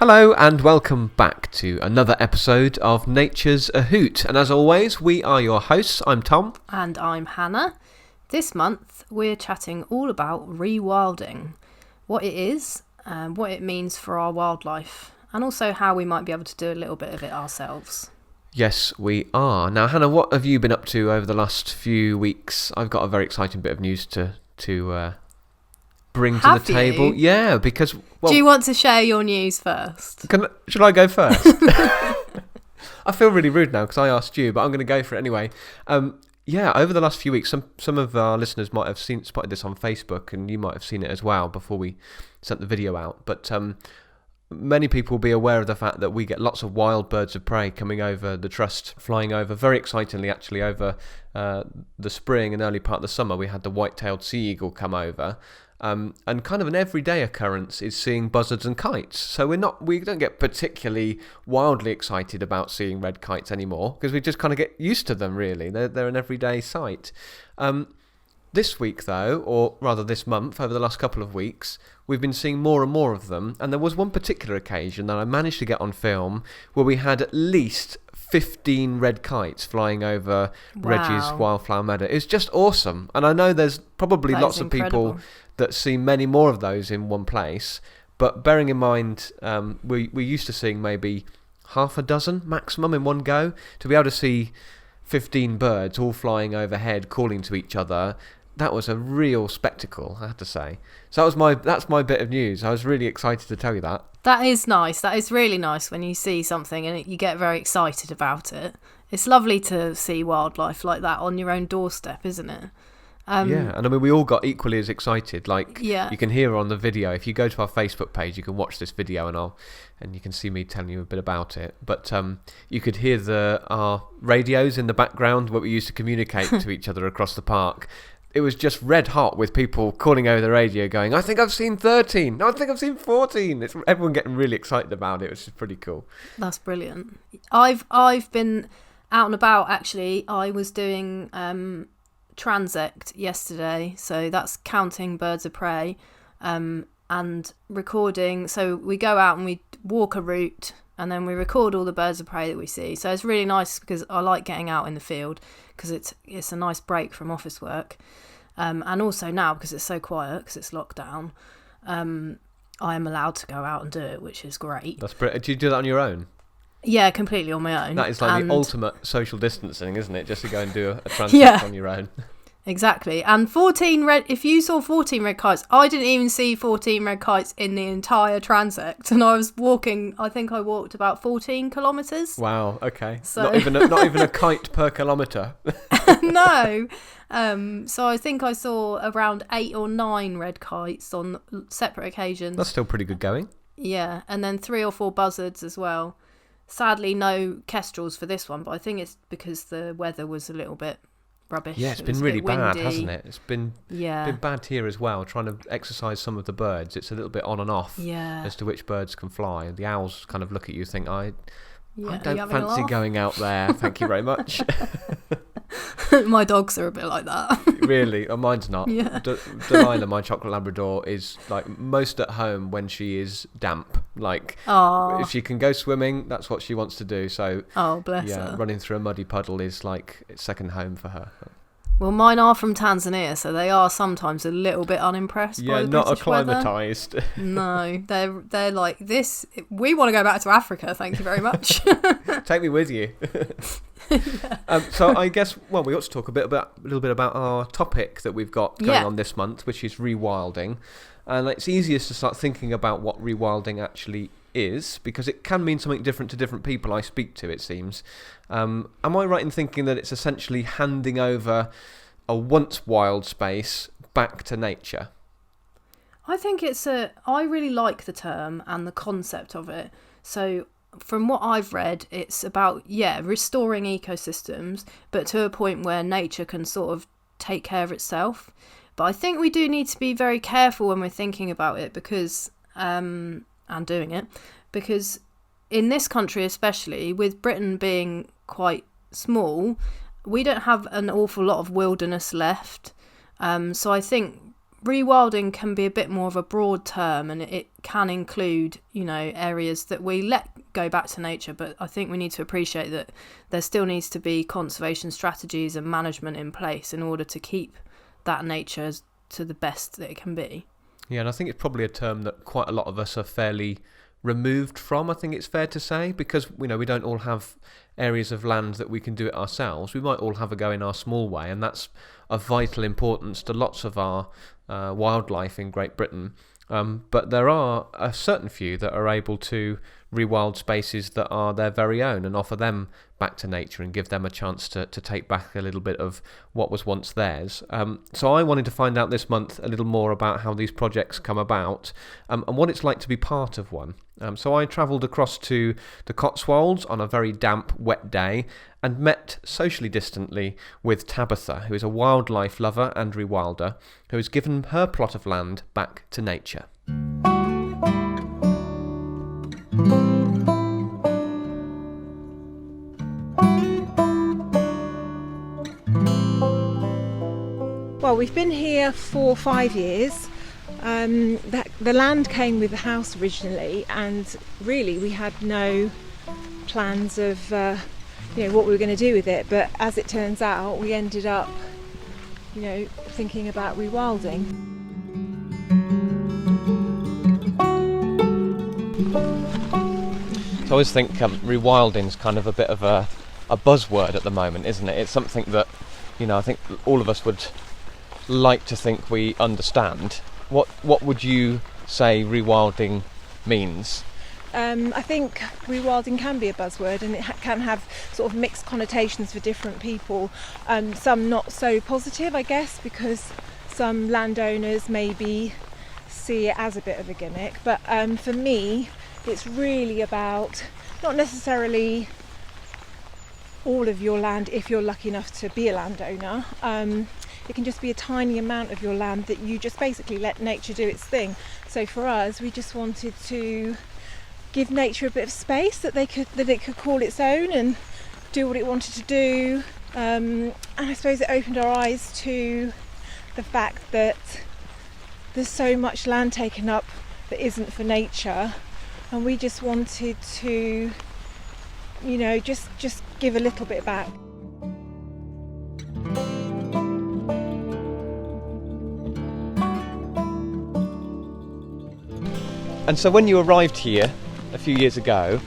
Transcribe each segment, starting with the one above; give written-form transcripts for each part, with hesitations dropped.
Hello and welcome back to another episode of Nature's a Hoot. And as always, we are your hosts. I'm Tom. And I'm Hannah. This month, we're chatting all about rewilding, what it is, what it means for our wildlife, and also how we might be able to do a little bit of it ourselves. Yes, we are. Now, Hannah, what have you been up to over the last few weeks? I've got a very exciting bit of news to bring to the table. Yeah, because... Well, do you want to share your news first? Should I go first? I feel really rude now because I asked you, but I'm going to go for it anyway. Yeah, over the last few weeks, some of our listeners might have spotted this on Facebook, and you might have seen it as well before we sent the video out. But many people will be aware of the fact that we get lots of wild birds of prey coming over the trust, flying over. Very excitingly, actually, over the spring and early part of the summer, we had the white-tailed sea eagle come over. And kind of an everyday occurrence is seeing buzzards and kites. So we don't get particularly wildly excited about seeing red kites anymore because we just kind of get used to them, really. They're an everyday sight. This week, though, or rather this month, over the last couple of weeks, we've been seeing more and more of them. And there was one particular occasion that I managed to get on film where we had at least 15 red kites flying over Reggie's wildflower meadow. It's just awesome. And I know there's probably lots of people that see many more of those in one place, but bearing in mind we're used to seeing maybe half a dozen maximum in one go. To be able to see 15 birds all flying overhead calling to each other, that was a real spectacle, I have to say. So that's my bit of news. I was really excited to tell you that. That is nice. That is really nice when you see something and you get very excited about it. It's lovely to see wildlife like that on your own doorstep, isn't it? Yeah, and I mean, we all got equally as excited. You can hear on the video. If you go to our Facebook page, you can watch this video, and you can see me telling you a bit about it. But you could hear our radios in the background, what we used to communicate to each other across the park. It was just red hot with people calling over the radio, going, "I think I've seen 13. No, I think I've seen 14." It's everyone getting really excited about it, which is pretty cool. That's brilliant. I've been out and about. Actually, I was doing transect yesterday, so that's counting birds of prey and recording. So we go out and we walk a route and then we record all the birds of prey that we see. So it's really nice because I like getting out in the field because it's a nice break from office work, and also now because it's so quiet because it's lockdown, I am allowed to go out and do it, which is great. That's brilliant. Do you do that on your own? Yeah, completely on my own. That is the ultimate social distancing, isn't it? Just to go and do a transect on your own. Exactly. And if you saw 14 red kites, I didn't even see 14 red kites in the entire transect. And I was walking, I think I walked about 14 kilometres. Wow, okay. So not even a kite per kilometre. No. So I think I saw around 8 or 9 red kites on separate occasions. That's still pretty good going. Yeah, and then 3 or 4 buzzards as well. Sadly, no kestrels for this one, but I think it's because the weather was a little bit rubbish. Yeah, it's been really bad, hasn't it? It's been bad here as well, trying to exercise some of the birds. It's a little bit on and off as to which birds can fly. The owls kind of look at you and think, I don't fancy going out there, thank you very much. My dogs are a bit like that. Really? Oh, mine's not. Yeah. Delilah, my chocolate Labrador, is like most at home when she is damp. Like, if she can go swimming, that's what she wants to do. So, bless her. Running through a muddy puddle is like it's second home for her. Well, mine are from Tanzania, so they are sometimes a little bit unimpressed by the not British acclimatised. No, they're like this. We want to go back to Africa. Thank you very much. Take me with you. So I guess we ought to talk a little bit about our topic that we've got going on this month, which is rewilding. And it's easiest to start thinking about what rewilding actually is, because it can mean something different to different people I speak to, it seems. Am I right in thinking that it's essentially handing over a once wild space back to nature? I think I really like the term and the concept of it. So from what I've read, it's about, restoring ecosystems, but to a point where nature can sort of take care of itself. But I think we do need to be very careful when we're thinking about it because, and doing it, because in this country especially, with Britain being quite small, we don't have an awful lot of wilderness left. So I think rewilding can be a bit more of a broad term, and it can include, areas that we let go back to nature, but I think we need to appreciate that there still needs to be conservation strategies and management in place in order to keep that nature to the best that it can be. Yeah, and I think it's probably a term that quite a lot of us are fairly removed from, I think it's fair to say, because we don't all have areas of land that we can do it ourselves. We might all have a go in our small way, and that's of vital importance to lots of our wildlife in Great Britain. But there are a certain few that are able to rewild spaces that are their very own and offer them back to nature and give them a chance to take back a little bit of what was once theirs. So I wanted to find out this month a little more about how these projects come about and what it's like to be part of one. So I travelled across to the Cotswolds on a very damp, wet day and met socially distantly with Tabitha, who is a wildlife lover and rewilder, who has given her plot of land back to nature. Well, we've been here for 5 years. The land came with the house originally, and really we had no plans of what we were going to do with it. But as it turns out, we ended up thinking about rewilding. So I always think rewilding is kind of a bit of a buzzword at the moment, isn't it? It's something that I think all of us would like to think we understand. What would you say rewilding means? I think rewilding can be a buzzword, and it can have sort of mixed connotations for different people. Some not so positive, I guess, because some landowners maybe see it as a bit of a gimmick. But for me, it's really about not necessarily all of your land if you're lucky enough to be a landowner. It can just be a tiny amount of your land that you just basically let nature do its thing. So for us, we just wanted to give nature a bit of space that it could call its own and do what it wanted to do. And I suppose it opened our eyes to the fact that there's so much land taken up that isn't for nature, and we just wanted to, just give a little bit back. And so when you arrived here a few years ago,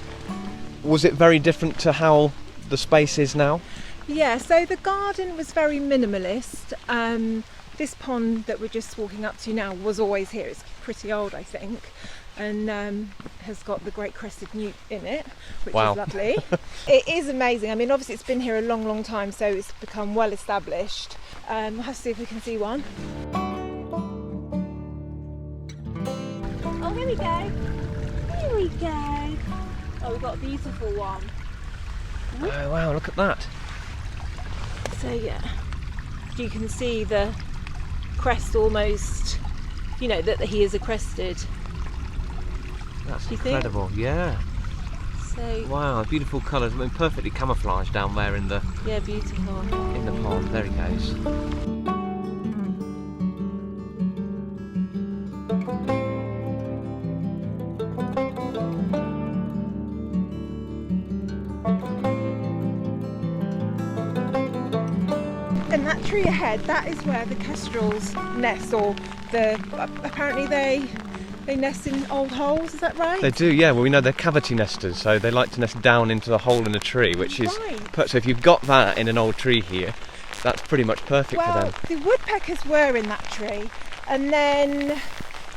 was it very different to how the space is now? Yeah, so the garden was very minimalist. This pond that we're just walking up to now was always here. It's pretty old, I think, and has got the great crested newt in it, which Wow. is lovely. It is amazing. I mean, obviously it's been here a long, long time, so it's become well established. We'll have to see if we can see one. Oh, here we go. Here we go. Oh, we've got a beautiful one. Oh wow, look at that. So yeah, you can see the crest almost, that he is a crested. That's Do you think? incredible, yeah. So Wow, beautiful colours. I mean, perfectly camouflaged down there in the yeah, beautiful. pond. There he goes. And that tree ahead, that is where the kestrels nest, or apparently they nest in old holes. Is that right? They do, yeah. Well, we know they're cavity nesters, so they like to nest down into the hole in a tree, which is Right. so if you've got that in an old tree here, that's pretty much perfect for Well, them. the woodpeckers were in that tree, and then do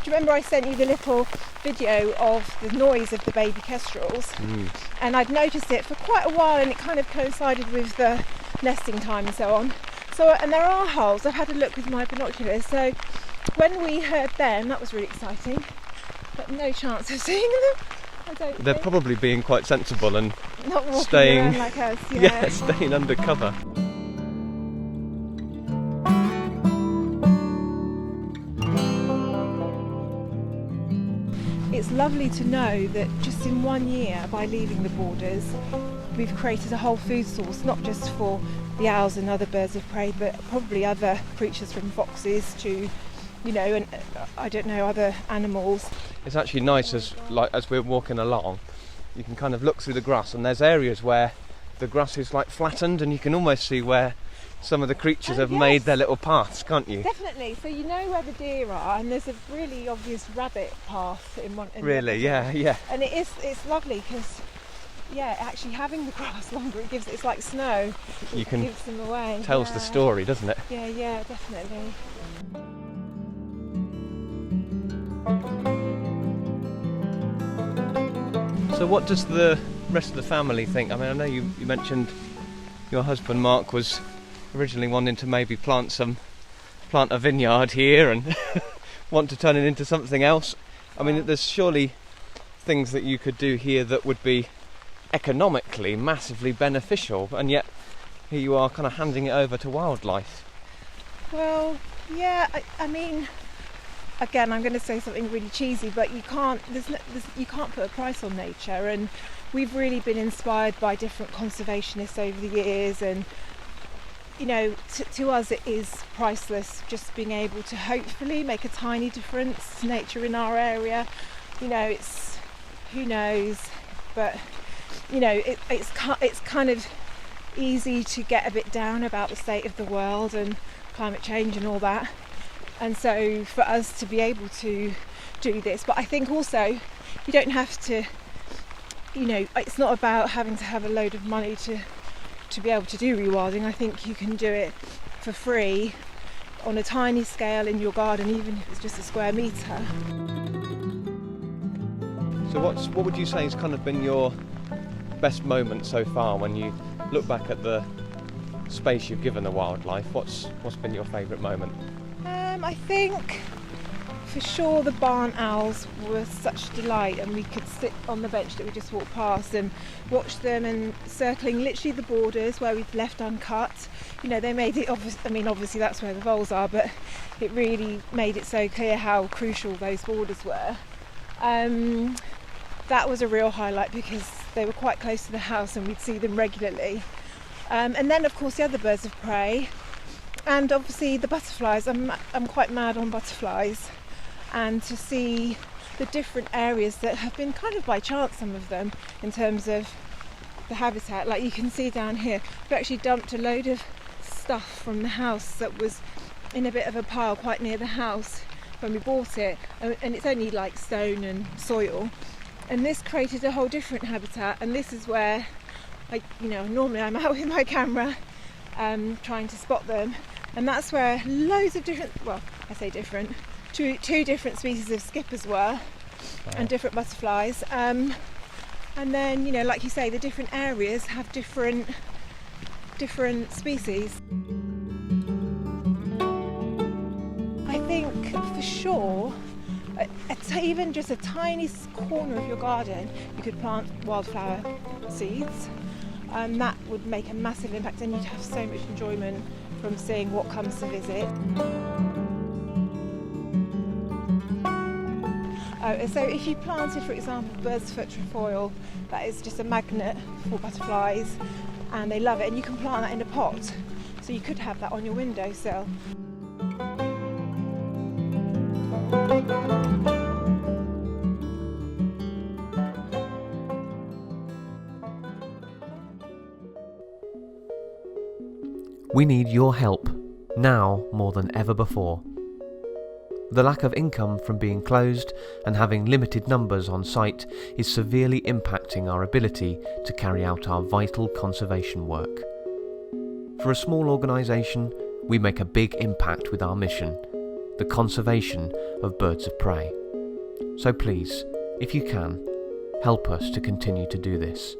you remember I sent you the little video of the noise of the baby kestrels? And I'd noticed it for quite a while, and it kind of coincided with the nesting time and so on. So, and there are holes. I've had a look with my binoculars. So when we heard them, that was really exciting. But no chance of seeing them, I don't They're think. probably being quite sensible and Not walking staying- around like us. Yeah. staying under cover. It's lovely to know that just in 1 year, by leaving the borders, we've created a whole food source, not just for the owls and other birds of prey, but probably other creatures from foxes to, and I don't know, other animals. It's actually nice as we're walking along, you can kind of look through the grass, and there's areas where the grass is like flattened, and you can almost see where some of the creatures have made their little paths, can't you? Definitely. So you know where the deer are, and there's a really obvious rabbit path in one. Yeah. And it's lovely because, actually having the grass longer, it's like snow. It gives them away. Tells the story, doesn't it? Yeah, definitely. So what does the rest of the family think? I mean, I know you mentioned your husband Mark was originally wanting to maybe plant a vineyard here and want to turn it into something else. I mean, there's surely things that you could do here that would be economically massively beneficial, and yet here you are kind of handing it over to wildlife. Well, yeah, I mean, again, I'm going to say something really cheesy, but you can't put a price on nature, and we've really been inspired by different conservationists over the years, and to us it is priceless, just being able to hopefully make a tiny difference to nature in our area. It's, who knows, but it's kind of easy to get a bit down about the state of the world and climate change and all that, and so for us to be able to do this, but I think also you don't have to, it's not about having to have a load of money to be able to do rewilding. I think you can do it for free on a tiny scale in your garden, even if it's just a square metre. So what would you say has kind of been your best moment so far when you look back at the space you've given the wildlife? What's been your favourite moment? I think for sure the barn owls were such a delight, and we could sit on the bench that we just walked past and watch them, and circling literally the borders where we'd left uncut. They made it obvious. I mean, obviously that's where the voles are, but it really made it so clear how crucial those borders were. That was a real highlight because they were quite close to the house and we'd see them regularly. And then of course the other birds of prey, and obviously the butterflies. I'm quite mad on butterflies, and to see the different areas that have been kind of by chance, some of them, in terms of the habitat. Like you can see down here, we actually dumped a load of stuff from the house that was in a bit of a pile quite near the house when we bought it, and it's only like stone and soil, and this created a whole different habitat. And this is where normally I'm out with my camera trying to spot them, and that's where loads of different, well, I say different, two different species of skippers were, and different butterflies, and then like you say, the different areas have different species. I think for sure, even just a tiny corner of your garden, you could plant wildflower seeds, and that would make a massive impact, and you'd have so much enjoyment from seeing what comes to visit. So if you planted, for example, bird's foot trefoil, that is just a magnet for butterflies, and they love it, and you can plant that in a pot, so you could have that on your windowsill. We need your help, now more than ever before. The lack of income from being closed and having limited numbers on site is severely impacting our ability to carry out our vital conservation work. For a small organisation, we make a big impact with our mission, the conservation of birds of prey. So please, if you can, help us to continue to do this.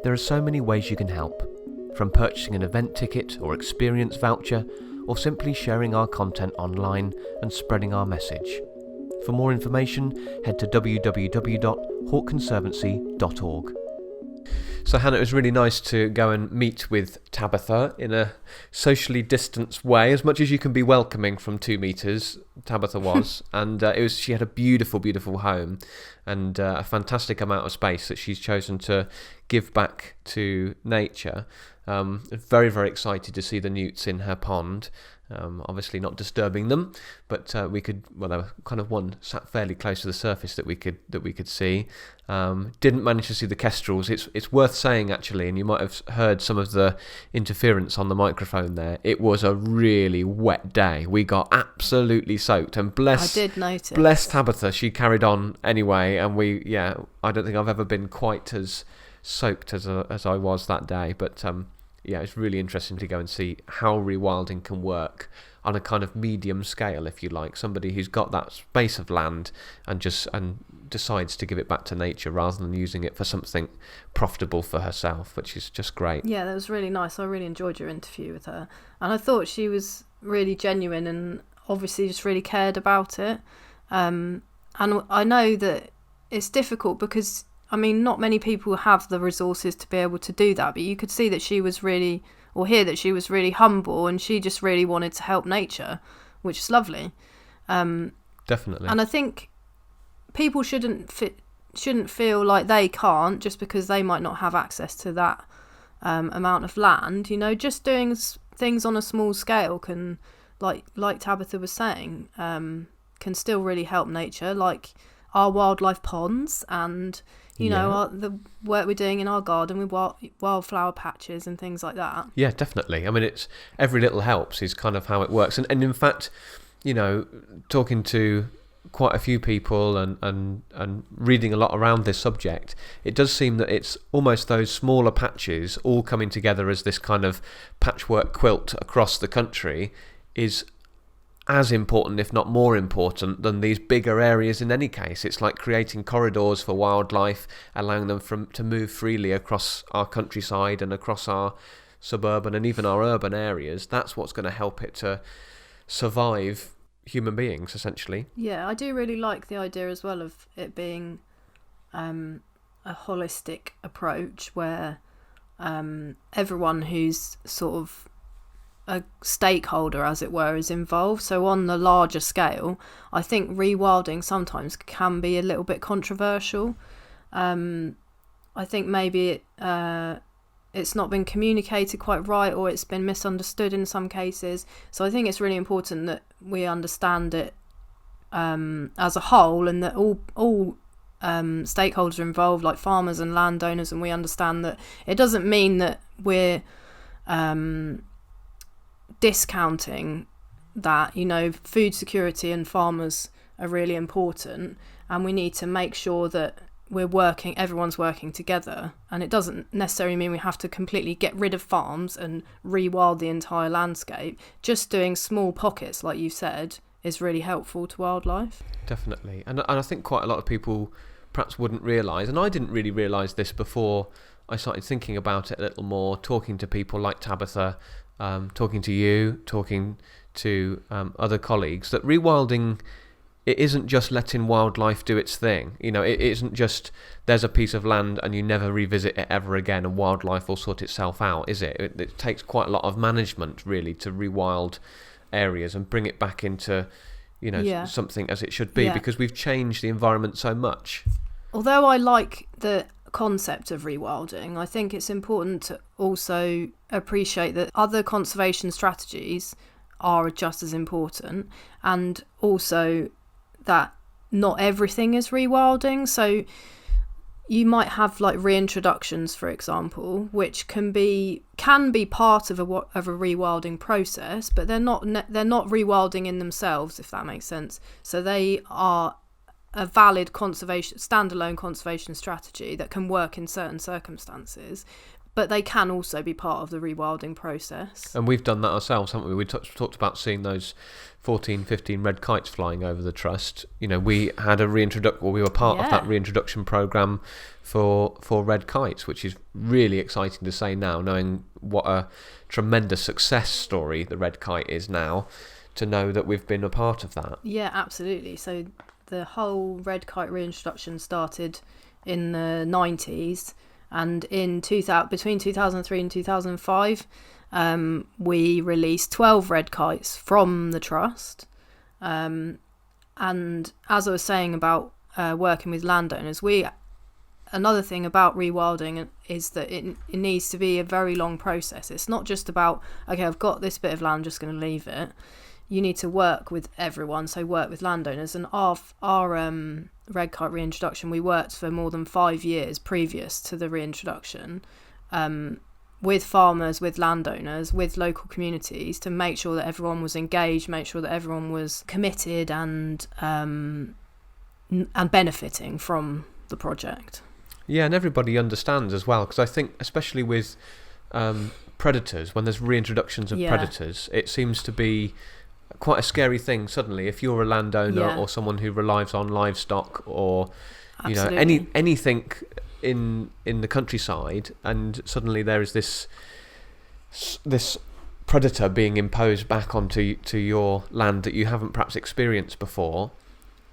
There are so many ways you can help, from purchasing an event ticket or experience voucher, or simply sharing our content online and spreading our message. For more information, head to www.hootconservancy.org. So Hannah, it was really nice to go and meet with Tabitha in a socially distanced way, as much as you can be welcoming from 2 metres. Tabitha was, and she had a beautiful, beautiful home, and a fantastic amount of space that she's chosen to give back to nature. Very, very excited to see the newts in her pond, Obviously not disturbing them, but we could. Well, there were kind of one sat fairly close to the surface that we could see. Didn't manage to see the kestrels. It's worth saying actually, and you might have heard some of the interference on the microphone there. It was a really wet day. We got absolutely soaked, and I did notice. Bless Tabitha, she carried on anyway, and I don't think I've ever been quite as soaked as I was that day, but it's really interesting to go and see how rewilding can work on a kind of medium scale, if you like. Somebody who's got that space of land and decides to give it back to nature rather than using it for something profitable for herself, which is just great. Yeah, that was really nice. I really enjoyed your interview with her, and I thought she was really genuine and obviously just really cared about it. And I know that it's difficult because, I mean, not many people have the resources to be able to do that, but you could see that she was really, or hear that she was really humble, and she just really wanted to help nature, which is lovely. Definitely. And I think people shouldn't feel like they can't just because they might not have access to that amount of land. You know, just doing things on a small scale can, like Tabitha was saying, can still really help nature, like our wildlife ponds and you know, the work we're doing in our garden with wildflower patches and things like that. Yeah, definitely. I mean, it's every little helps is kind of how it works. And in fact, you know, talking to quite a few people and reading a lot around this subject, it does seem that it's almost those smaller patches all coming together as this kind of patchwork quilt across the country is as important, if not more important, than these bigger areas in any case. It's like creating corridors for wildlife, allowing them to move freely across our countryside and across our suburban and even our urban areas. That's what's going to help it to survive human beings, essentially. Yeah, I do really like the idea as well of it being a holistic approach where everyone who's sort of a stakeholder, as it were, is involved. So on the larger scale, I think rewilding sometimes can be a little bit controversial. I think maybe it's not been communicated quite right, or it's been misunderstood in some cases. So I think it's really important that we understand it as a whole, and that all stakeholders are involved, like farmers and landowners, and we understand that it doesn't mean that we're discounting that, you know, food security and farmers are really important, and we need to make sure that everyone's working together. And it doesn't necessarily mean we have to completely get rid of farms and rewild the entire landscape. Just doing small pockets, like you said, is really helpful to wildlife. Definitely. And I think quite a lot of people perhaps wouldn't realise, and I didn't really realise this before I started thinking about it a little more, talking to people like Tabitha, talking to you, talking to other colleagues, that rewilding, it isn't just letting wildlife do its thing. You know, it isn't just there's a piece of land and you never revisit it ever again and wildlife will sort itself out, is it? It takes quite a lot of management, really, to rewild areas and bring it back into, you know, something as it should be, because we've changed the environment so much. Although I like the concept of rewilding, I think it's important to also appreciate that other conservation strategies are just as important, and also that not everything is rewilding. So you might have like reintroductions, for example, which can be part of a rewilding process, but they're not rewilding in themselves, if that makes sense. So they are a valid standalone conservation strategy that can work in certain circumstances, but they can also be part of the rewilding process. And we've done that ourselves, haven't we? We talked about seeing those 14, 15 red kites flying over the trust. You know, we had we were part of that reintroduction programme for red kites, which is really exciting to say now, knowing what a tremendous success story the red kite is now, to know that we've been a part of that. Yeah, absolutely. So the whole red kite reintroduction started in the 90s, and between 2003 and 2005 we released 12 red kites from the trust, and as I was saying about working with landowners, we another thing about rewilding is that it needs to be a very long process. It's not just about, okay, I've got this bit of land, I'm just going to leave it. You need to work with everyone, so work with landowners. And our red kite reintroduction, we worked for more than 5 years previous to the reintroduction with farmers, with landowners, with local communities to make sure that everyone was engaged, make sure that everyone was committed and benefiting from the project. Yeah, and everybody understands as well, because I think especially with predators, when there's reintroductions of predators, it seems to be quite a scary thing suddenly if you're a landowner or someone who relies on livestock or anything in the countryside, and suddenly there is this predator being imposed back onto your land that you haven't perhaps experienced before.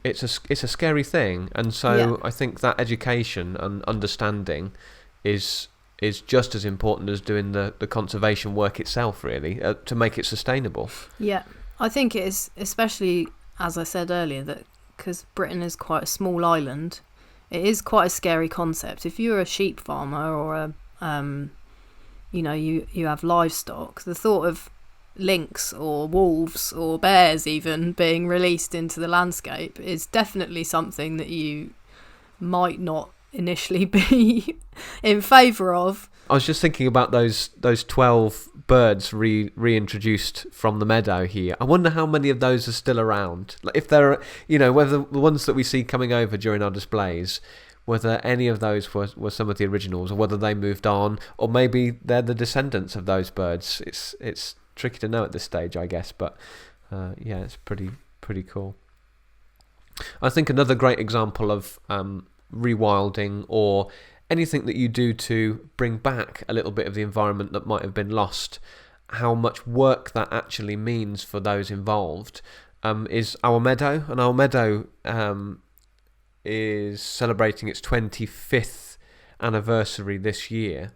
It's a scary thing, and so I think that education and understanding is just as important as doing the conservation work itself, really, to make it sustainable. Yeah, I think it is, especially as I said earlier, that because Britain is quite a small island, it is quite a scary concept. If you're a sheep farmer or you have livestock, the thought of lynx or wolves or bears even being released into the landscape is definitely something that you might not initially be in favour of. I was just thinking about those 12 birds reintroduced from the meadow here. I wonder how many of those are still around. Like if there are, whether the ones that we see coming over during our displays, whether any of those were some of the originals, or whether they moved on, or maybe they're the descendants of those birds. It's tricky to know at this stage, I guess, but it's pretty cool. I think another great example of rewilding, or anything that you do to bring back a little bit of the environment that might have been lost, how much work that actually means for those involved, is our meadow. And our meadow is celebrating its 25th anniversary this year,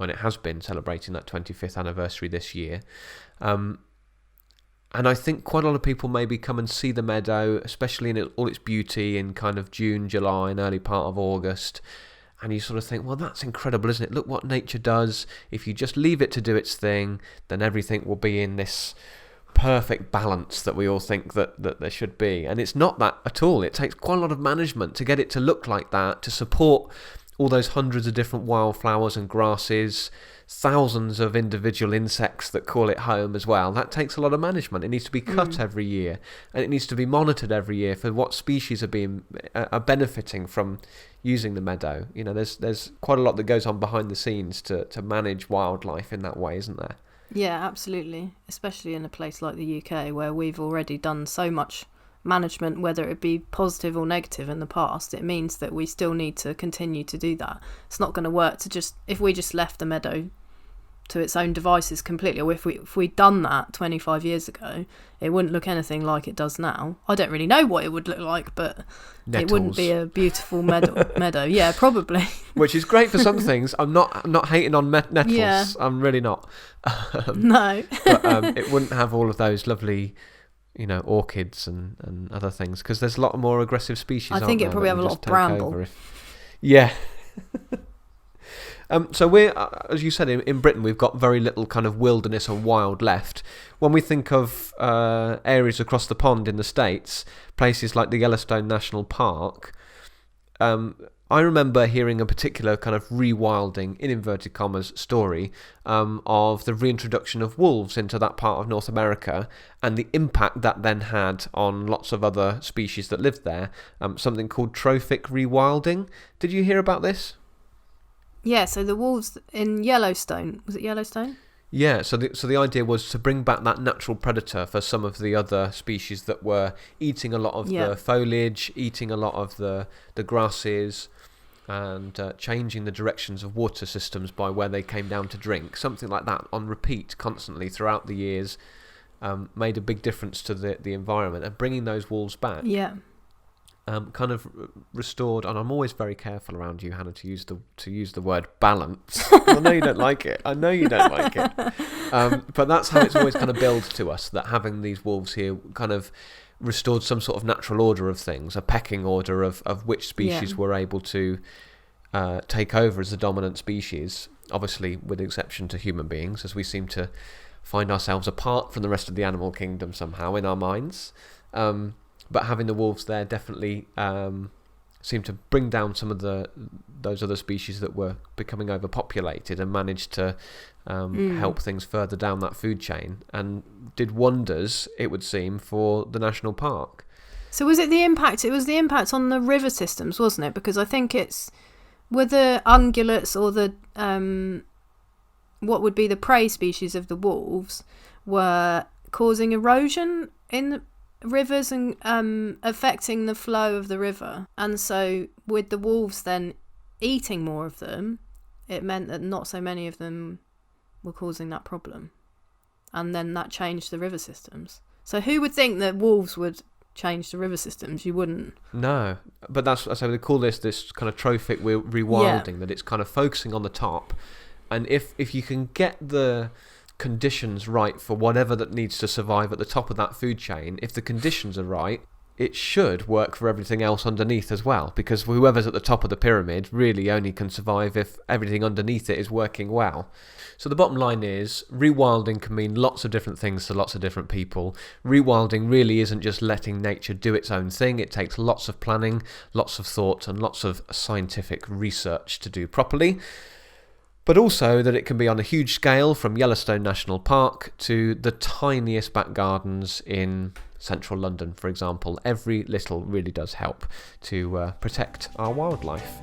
and it has been celebrating that 25th anniversary this year. And I think quite a lot of people maybe come and see the meadow, especially in all its beauty in kind of June, July, and early part of August. And you sort of think, well, that's incredible, isn't it? Look what nature does. If you just leave it to do its thing, then everything will be in this perfect balance that we all think that there should be. And it's not that at all. It takes quite a lot of management to get it to look like that, to support all those hundreds of different wildflowers and grasses, thousands of individual insects that call it home as well. That takes a lot of management. It needs to be cut every year, and it needs to be monitored every year for what species are benefiting from using the meadow. There's quite a lot that goes on behind the scenes to manage wildlife in that way, isn't there? Yeah, absolutely. Especially in a place like the UK, where we've already done so much management, whether it be positive or negative in the past. It means that we still need to continue to do that. It's not going to work if we just left the meadow to its own devices completely, or if we'd done that 25 years ago, it wouldn't look anything like it does now. I don't really know what it would look like, but Nettles. It wouldn't be a beautiful meadow. Yeah, probably. Which is great for some things. I'm not hating on nettles. Yeah. I'm really not. No. But it wouldn't have all of those lovely, orchids and other things, because there's a lot more aggressive species. I think it probably have a lot of bramble. Yeah. So we're, as you said, in Britain, we've got very little kind of wilderness and wild left. When we think of areas across the pond in the States, places like the Yellowstone National Park, I remember hearing a particular kind of rewilding, in inverted commas, story of the reintroduction of wolves into that part of North America, and the impact that then had on lots of other species that lived there, something called trophic rewilding. Did you hear about this? Yeah, so the wolves in Yellowstone, was it Yellowstone? Yeah, so the idea was to bring back that natural predator for some of the other species that were eating a lot of the foliage, eating a lot of the grasses, and changing the directions of water systems by where they came down to drink. Something like that on repeat constantly throughout the years made a big difference to the environment, and bringing those wolves back. Yeah. Kind of restored, and I'm always very careful around you, Hannah, to use the word balance. I know you don't like it. But that's how it's always kind of billed to us, that having these wolves here kind of restored some sort of natural order of things, a pecking order of which species were able to take over as the dominant species, obviously with exception to human beings, as we seem to find ourselves apart from the rest of the animal kingdom somehow in our minds. But having the wolves there definitely seemed to bring down some of those other species that were becoming overpopulated, and managed to help things further down that food chain, and did wonders, it would seem, for the national park. So was it the impact? It was the impact on the river systems, wasn't it? Because I think were the ungulates, or the what would be the prey species of the wolves, were causing erosion in the rivers and affecting the flow of the river. And so with the wolves then eating more of them, it meant that not so many of them were causing that problem. And then that changed the river systems. So who would think that wolves would change the river systems? You wouldn't. No, but that's so they call this kind of trophic rewilding, that it's kind of focusing on the top, and if you can get the conditions right for whatever that needs to survive at the top of that food chain, if the conditions are right, it should work for everything else underneath as well, because whoever's at the top of the pyramid really only can survive if everything underneath it is working well. So the bottom line is, rewilding can mean lots of different things to lots of different people. Rewilding really isn't just letting nature do its own thing. It takes lots of planning, lots of thought, and lots of scientific research to do properly. But also that it can be on a huge scale, from Yellowstone National Park to the tiniest back gardens in central London, for example. Every little really does help to protect our wildlife.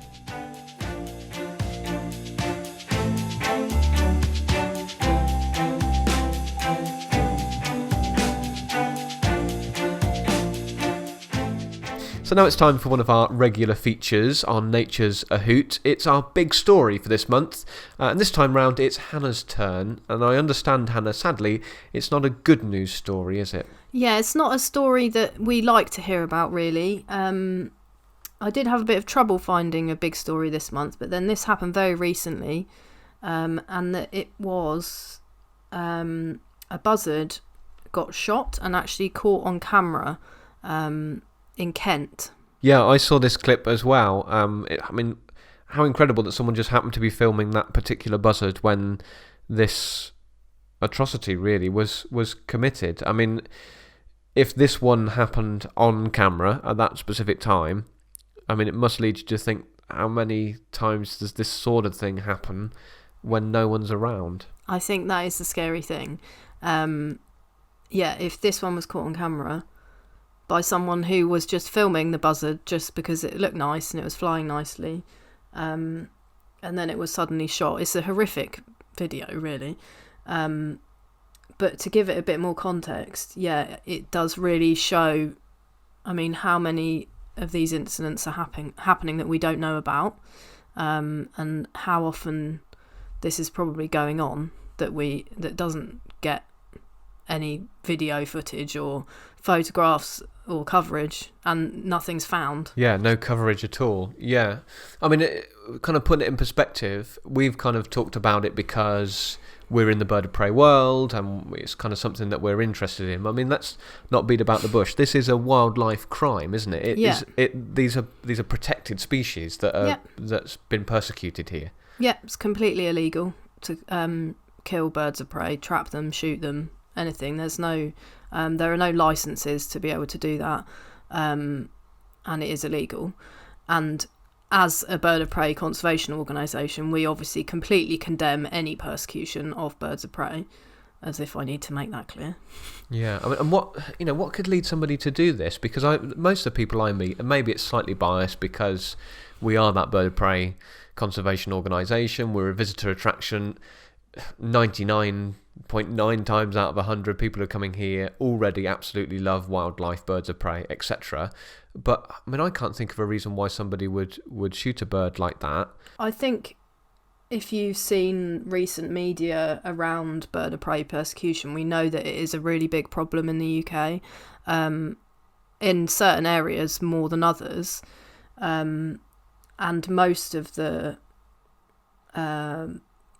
So now it's time for one of our regular features on Nature's a Hoot. It's our big story for this month, and this time round it's Hannah's turn. And I understand, Hannah, sadly, it's not a good news story, is it? Yeah, it's not a story that we like to hear about, really. I did have a bit of trouble finding a big story this month, but then this happened very recently, and that it was a buzzard got shot and actually caught on camera in Kent. Yeah, I saw this clip as well. I mean, how incredible that someone just happened to be filming that particular buzzard when this atrocity really was committed. I mean, if this one happened on camera at that specific time, I mean, it must lead you to think, how many times does this sort of thing happen when no one's around? I think that is the scary thing. Yeah, if this one was caught on camera by someone who was just filming the buzzard just because it looked nice and it was flying nicely, and then it was suddenly shot. It's a horrific video, really. But to give it a bit more context, yeah, it does really show, I mean, how many of these incidents are happening that we don't know about, and how often this is probably going on that doesn't get any video footage or photographs or coverage, and nothing's found. Yeah, no coverage at all. Yeah. I mean, kind of putting it in perspective, we've kind of talked about it because we're in the bird of prey world and it's kind of something that we're interested in. I mean, let's not beat about the bush. This is a wildlife crime, isn't it? These are protected species that's been persecuted here. Yeah, it's completely illegal to kill birds of prey, trap them, shoot them, anything. There are no licenses to be able to do that, and it is illegal. And as a bird of prey conservation organisation, we obviously completely condemn any persecution of birds of prey, as if I need to make that clear. Yeah, I mean, and what could lead somebody to do this? Because most of the people I meet, and maybe it's slightly biased because we are that bird of prey conservation organisation, we're a visitor attraction. 99.9 times out of 100 people who are coming here already absolutely love wildlife, birds of prey, etc. But I mean, I can't think of a reason why somebody would shoot a bird like that. I think if you've seen recent media around bird of prey persecution, we know that it is a really big problem in the UK, in certain areas more than others, and most of the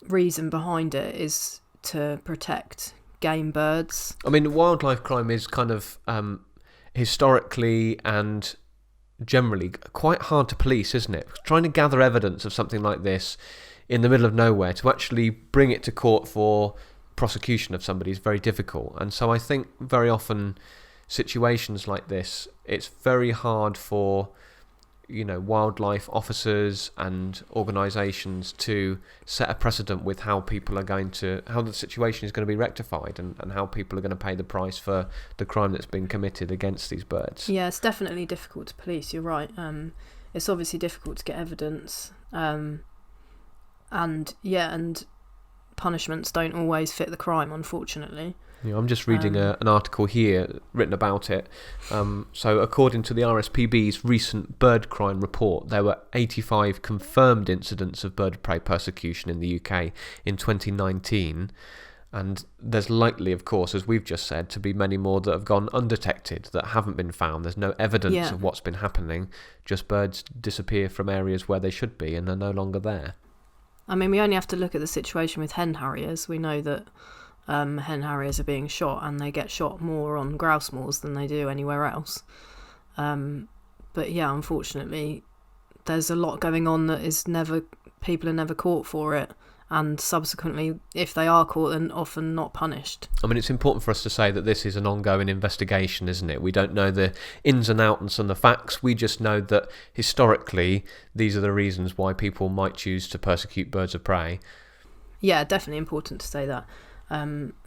reason behind it is to protect game birds. I mean, wildlife crime is kind of historically and generally quite hard to police, isn't it? Trying to gather evidence of something like this in the middle of nowhere to actually bring it to court for prosecution of somebody is very difficult. And so I think very often situations like this, it's very hard for wildlife officers and organisations to set a precedent with how the situation is going to be rectified and how people are going to pay the price for the crime that's been committed against these birds. Yeah, it's definitely difficult to police, you're right. It's obviously difficult to get evidence, and punishments don't always fit the crime, unfortunately. Yeah, I'm just reading an article here written about it. So according to the RSPB's recent bird crime report, there were 85 confirmed incidents of bird of prey persecution in the UK in 2019. And there's likely, of course, as we've just said, to be many more that have gone undetected, that haven't been found. There's no evidence of what's been happening. Just birds disappear from areas where they should be and they're no longer there. I mean, we only have to look at the situation with hen harriers. We know that hen harriers are being shot, and they get shot more on grouse moors than they do anywhere else. But yeah, unfortunately, there's a lot going on that people are never caught for it, and subsequently, if they are caught, then often not punished. I mean, it's important for us to say that this is an ongoing investigation, isn't it? We don't know the ins and outs and the facts. We just know that historically, these are the reasons why people might choose to persecute birds of prey. Yeah, definitely important to say that.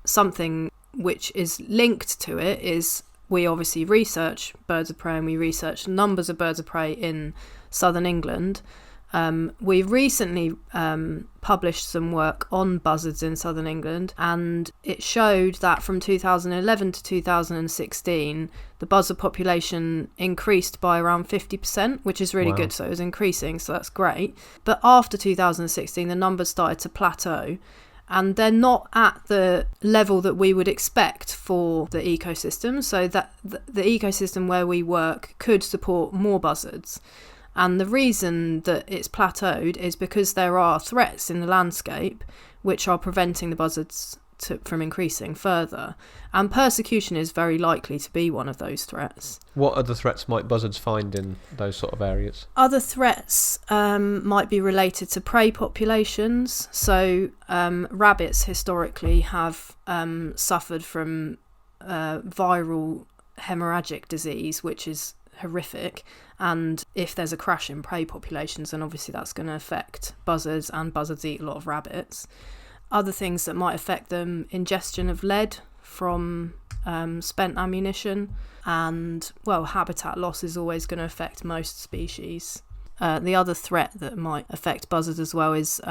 Something which is linked to it is we obviously research birds of prey, and we research numbers of birds of prey in southern England. We recently published some work on buzzards in southern England, and it showed that from 2011 to 2016 the buzzard population increased by around 50%, which is really good. So it was increasing, so that's great. But after 2016 the numbers started to plateau, and they're not at the level that we would expect for the ecosystem, so that the ecosystem where we work could support more buzzards. And the reason that it's plateaued is because there are threats in the landscape which are preventing the buzzards from increasing further. And persecution is very likely to be one of those threats. What other threats might buzzards find in those sort of areas? Other threats might be related to prey populations. So rabbits historically have suffered from viral hemorrhagic disease, which is horrific, and if there's a crash in prey populations, then obviously that's going to affect buzzards, and buzzards eat a lot of rabbits. Other things that might affect them: ingestion of lead from spent ammunition, and habitat loss is always going to affect most species. The other threat that might affect buzzards as well is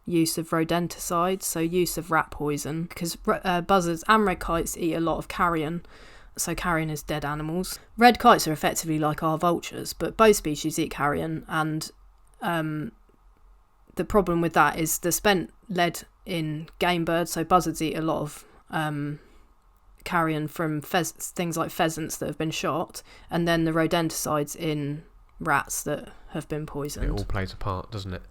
use of rodenticides, so use of rat poison, because buzzards and red kites eat a lot of carrion. So carrion is dead animals. Red kites are effectively like our vultures, but both species eat carrion, and the problem with that is the spent lead in game birds. So buzzards eat a lot of carrion from things like pheasants that have been shot, and then the rodenticides in rats that have been poisoned. It all plays a part, doesn't it?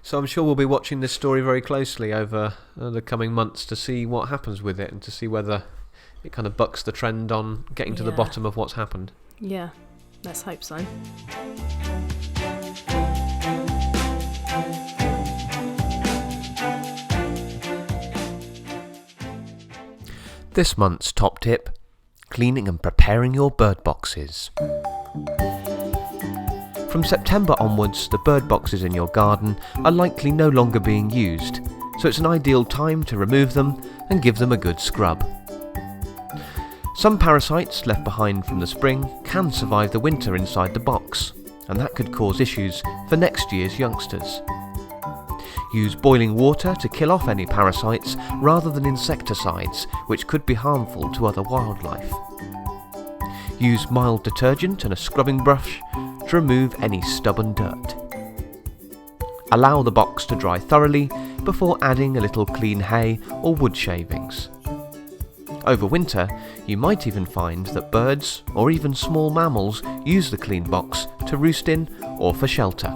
So I'm sure we'll be watching this story very closely over the coming months to see what happens with it, and to see whether it kind of bucks the trend on getting to the bottom of what's happened. Yeah, let's hope so. This month's top tip: cleaning and preparing your bird boxes. From September onwards, the bird boxes in your garden are likely no longer being used, so it's an ideal time to remove them and give them a good scrub. Some parasites left behind from the spring can survive the winter inside the box, and that could cause issues for next year's youngsters. Use boiling water to kill off any parasites rather than insecticides, which could be harmful to other wildlife. Use mild detergent and a scrubbing brush to remove any stubborn dirt. Allow the box to dry thoroughly before adding a little clean hay or wood shavings. Over winter, you might even find that birds, or even small mammals, use the clean box to roost in or for shelter.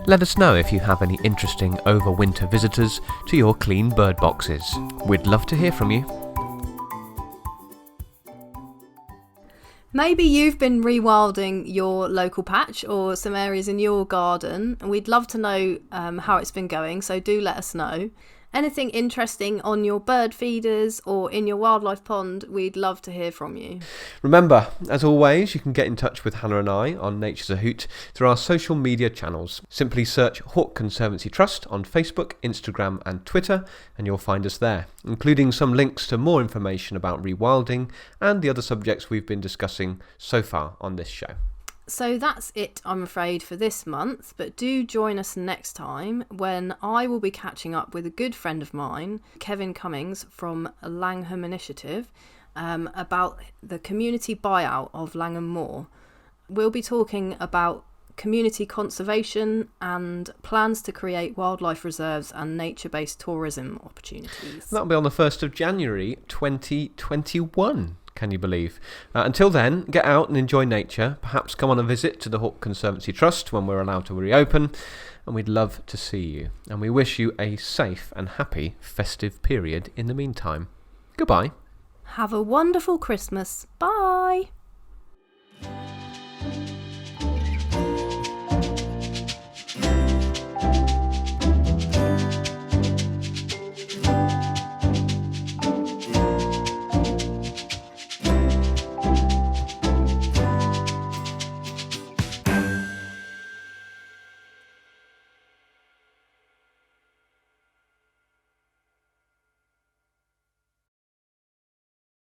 Let us know if you have any interesting overwinter visitors to your clean bird boxes. We'd love to hear from you. Maybe you've been rewilding your local patch or some areas in your garden, and we'd love to know how it's been going, so do let us know. Anything interesting on your bird feeders or in your wildlife pond, we'd love to hear from you. Remember, as always, you can get in touch with Hannah and I on Nature's a Hoot through our social media channels. Simply search Hawk Conservancy Trust on Facebook, Instagram and Twitter, and you'll find us there, including some links to more information about rewilding and the other subjects we've been discussing so far on this show. So that's it, I'm afraid, for this month, but do join us next time when I will be catching up with a good friend of mine, Kevin Cummings from Langham Initiative, about the community buyout of Langham Moor. We'll be talking about community conservation and plans to create wildlife reserves and nature-based tourism opportunities. That'll be on the 1st of January 2021. Can you believe? Until then, get out and enjoy nature. Perhaps come on a visit to the Hawk Conservancy Trust when we're allowed to reopen. And we'd love to see you. And we wish you a safe and happy festive period in the meantime. Goodbye. Have a wonderful Christmas. Bye.